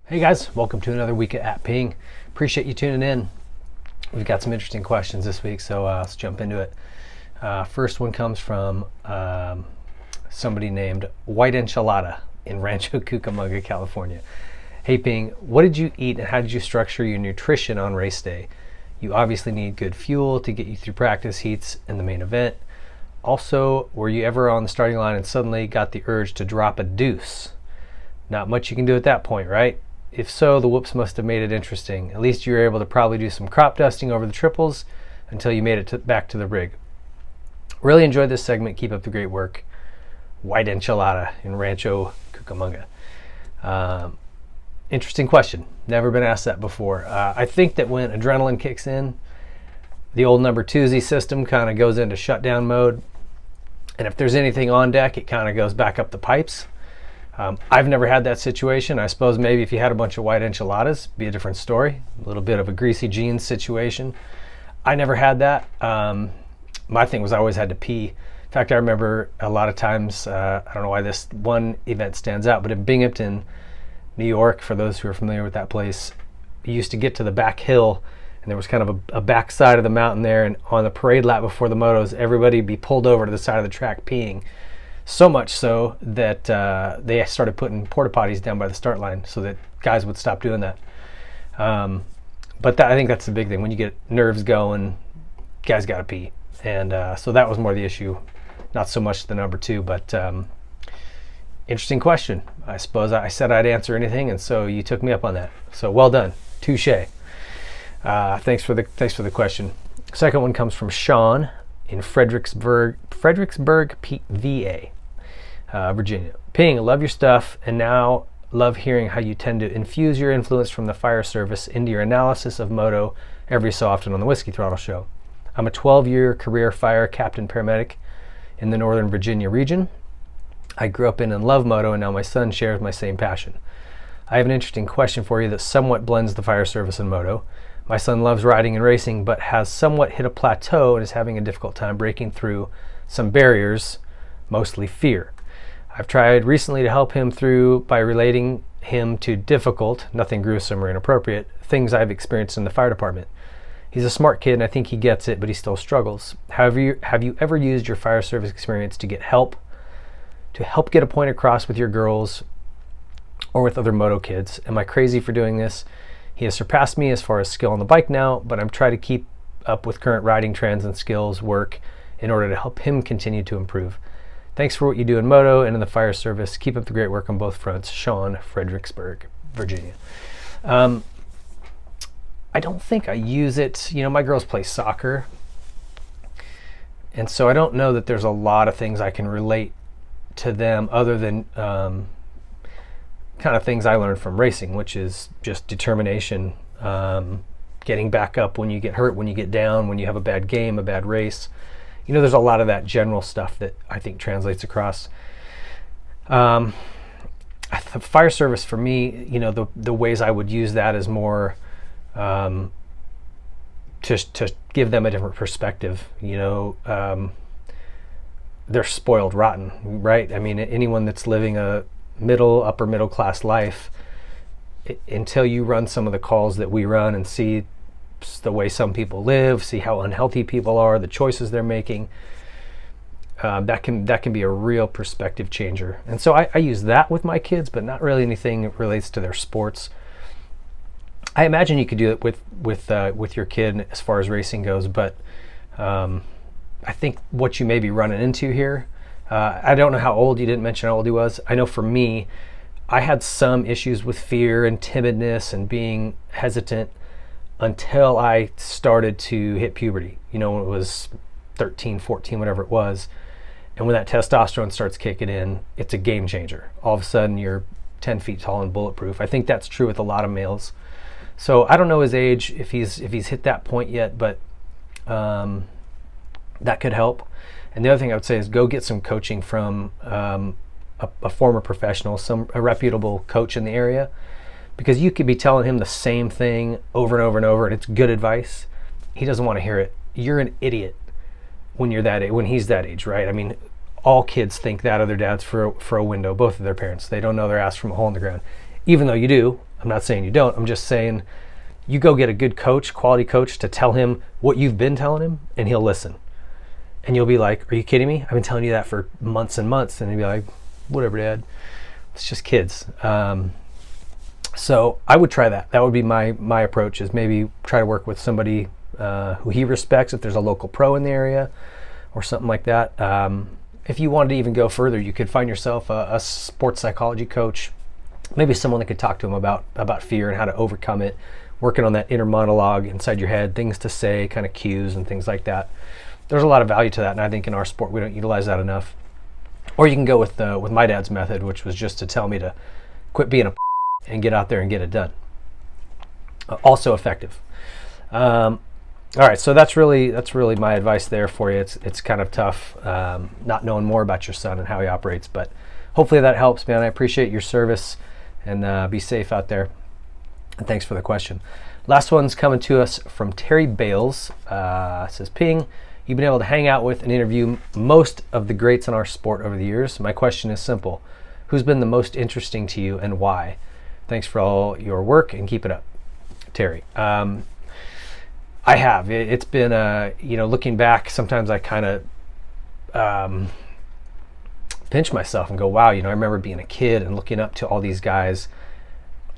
Hey guys, welcome to another week at Ping. Appreciate you tuning in. We've got some interesting questions this week, so let's jump into it. First one comes from somebody named White Enchilada in Rancho Cucamonga, California. Hey Ping, what did you eat and how did you structure your nutrition on race day? You obviously need good fuel to get you through practice heats and the main event. Also, were you ever on the starting line and suddenly got the urge to drop a deuce? Not much you can do at that point, right? If so, the whoops must have made it interesting. At least you were able to probably do some crop dusting over the triples until you made it back to the rig. Really enjoyed this segment. Keep up the great work. White Enchilada in Rancho Cucamonga. Interesting question. Never been asked that before. I think that when adrenaline kicks in, the old number 2Z system kind of goes into shutdown mode. And if there's anything on deck, it kind of goes back up the pipes. I've never had that situation. I suppose maybe if you had a bunch of white enchiladas, it'd be a different story. A little bit of a greasy jeans situation. I never had that. My thing was I always had to pee. In fact, I remember a lot of times, I don't know why this one event stands out, but in Binghamton, New York, for those who are familiar with that place, you used to get to the back hill and there was kind of a back side of the mountain there, and on the parade lap before the motos, everybody would be pulled over to the side of the track peeing. So much so that they started putting porta potties down by the start line so that guys would stop doing that. But I think that's the big thing. When you get nerves going, guys got to pee. And so that was more the issue, not so much the number 2. But interesting question. I suppose I said I'd answer anything, and so you took me up on that. So well done. Touche. Thanks for the question. Second one comes from Sean in Fredericksburg, VA. Virginia. Ping, love your stuff, and now love hearing how you tend to infuse your influence from the fire service into your analysis of moto every so often on the Whiskey Throttle Show. I'm a 12-year career fire captain paramedic in the Northern Virginia region. I grew up in and love moto, and now my son shares my same passion. I have an interesting question for you that somewhat blends the fire service and moto. My son loves riding and racing, but has somewhat hit a plateau and is having a difficult time breaking through some barriers, mostly fear. I've tried recently to help him through by relating him to difficult, nothing gruesome or inappropriate, things I've experienced in the fire department. He's a smart kid and I think he gets it, but he still struggles. However, have you ever used your fire service experience to help get a point across with your girls or with other moto kids? Am I crazy for doing this? He has surpassed me as far as skill on the bike now, but I'm trying to keep up with current riding trends and skills work in order to help him continue to improve. Thanks for what you do in moto and in the fire service. Keep up the great work on both fronts. Sean, Fredericksburg, Virginia. I don't think I use it. You know, my girls play soccer, and so I don't know that there's a lot of things I can relate to them other than kind of things I learned from racing, which is just determination, getting back up when you get hurt, when you get down, when you have a bad game, a bad race. You know, there's a lot of that general stuff that I think translates across. The fire service for me, you know, the ways I would use that is more to give them a different perspective. You know, they're spoiled rotten, right? I mean, anyone that's living a upper middle class life, until you run some of the calls that we run and see the way some people live, see how unhealthy people are, the choices they're making, that can be a real perspective changer. And so I use that with my kids, but not really anything that relates to their sports. I imagine you could do it with your kid as far as racing goes, but I think what you may be running into here, I don't know how old, you didn't mention how old he was. I know for me, I had some issues with fear and timidness and being hesitant until I started to hit puberty, you know, when it was 13, 14, whatever it was. And when that testosterone starts kicking in, it's a game changer. All of a sudden you're 10 feet tall and bulletproof. I think that's true with a lot of males. So I don't know his age, if he's hit that point yet, but that could help. And the other thing I would say is go get some coaching from a former professional, a reputable coach in the area, because you could be telling him the same thing over and over and over, and it's good advice. He doesn't want to hear it. You're an idiot when he's that age, right? I mean, all kids think that of their dads for a window, both of their parents. They don't know their ass from a hole in the ground, even though you do. I'm not saying you don't. I'm just saying you go get a good coach, quality coach, to tell him what you've been telling him, and he'll listen. And you'll be like, are you kidding me? I've been telling you that for months and months. And he'll be like, whatever, Dad. It's just kids. So I would try that. That would be my approach, is maybe try to work with somebody who he respects, if there's a local pro in the area or something like that. If you wanted to even go further, you could find yourself a sports psychology coach, maybe someone that could talk to him about fear and how to overcome it, working on that inner monologue inside your head, things to say, kind of cues and things like that. There's a lot of value to that, and I think in our sport we don't utilize that enough. Or you can go with my dad's method, which was just to tell me to quit being a and get out there and get it done. Also effective. All right, so that's really my advice there for you. It's kind of tough not knowing more about your son and how he operates, but hopefully that helps, man. I appreciate your service, and be safe out there. And thanks for the question. Last one's coming to us from Terry Bales. It says, Ping, you've been able to hang out with and interview most of the greats in our sport over the years. My question is simple. Who's been the most interesting to you and why? Thanks for all your work and keep it up, Terry. I have. It's been, looking back, sometimes I kind of pinch myself and go, wow, I remember being a kid and looking up to all these guys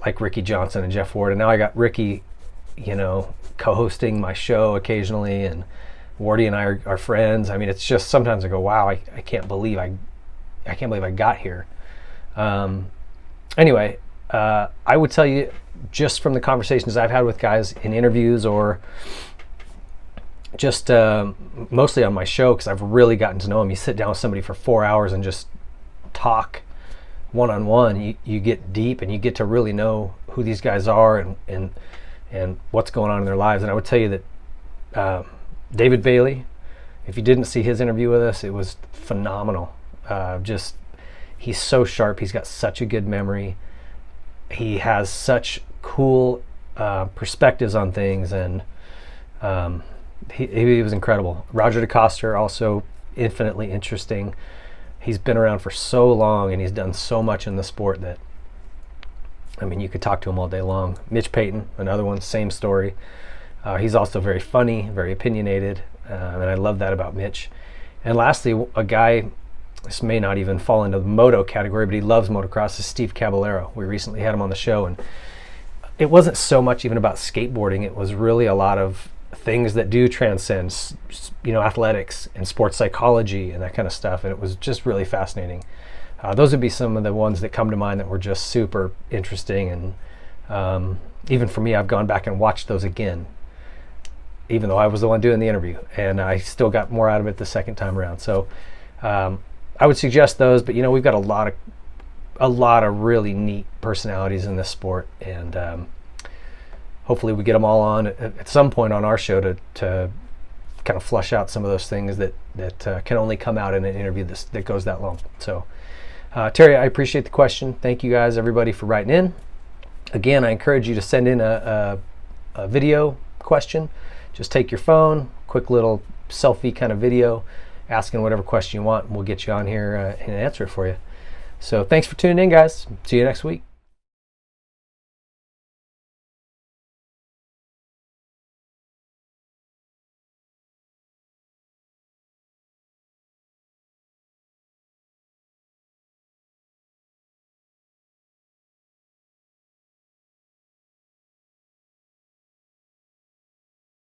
like Ricky Johnson and Jeff Ward. And now I got Ricky, co-hosting my show occasionally, and Wardy and I are friends. I mean, it's just sometimes I go, wow, I can't believe I got here. Anyway, I would tell you, just from the conversations I've had with guys in interviews, or just mostly on my show, because I've really gotten to know them. You sit down with somebody for 4 hours and just talk one-on-one. You get deep, and you get to really know who these guys are and what's going on in their lives. And I would tell you that David Bailey, if you didn't see his interview with us, it was phenomenal. He's so sharp. He's got such a good memory. He has such cool perspectives on things, and he was incredible. Roger Decoster, also infinitely interesting. He's been around for so long, and he's done so much in the sport that, I mean, you could talk to him all day long. Mitch Payton, another one, same story. He's also very funny, very opinionated, and I love that about Mitch. And lastly, a guy, this may not even fall into the moto category, but he loves motocross, is Steve Caballero. We recently had him on the show, and it wasn't so much even about skateboarding. It was really a lot of things that do transcend, athletics and sports psychology and that kind of stuff. And it was just really fascinating. Those would be some of the ones that come to mind that were just super interesting. And even for me, I've gone back and watched those again, even though I was the one doing the interview, and I still got more out of it the second time around. So I would suggest those, but we've got a lot of really neat personalities in this sport, and hopefully we get them all on at some point on our show to kind of flush out some of those things that can only come out in an interview that goes that long. So Terry, I appreciate the question. Thank you guys, everybody, for writing in. Again, I encourage you to send in a video question. Just take your phone, quick little selfie kind of video, asking whatever question you want, and we'll get you on here and answer it for you. So thanks for tuning in, guys. See you next week.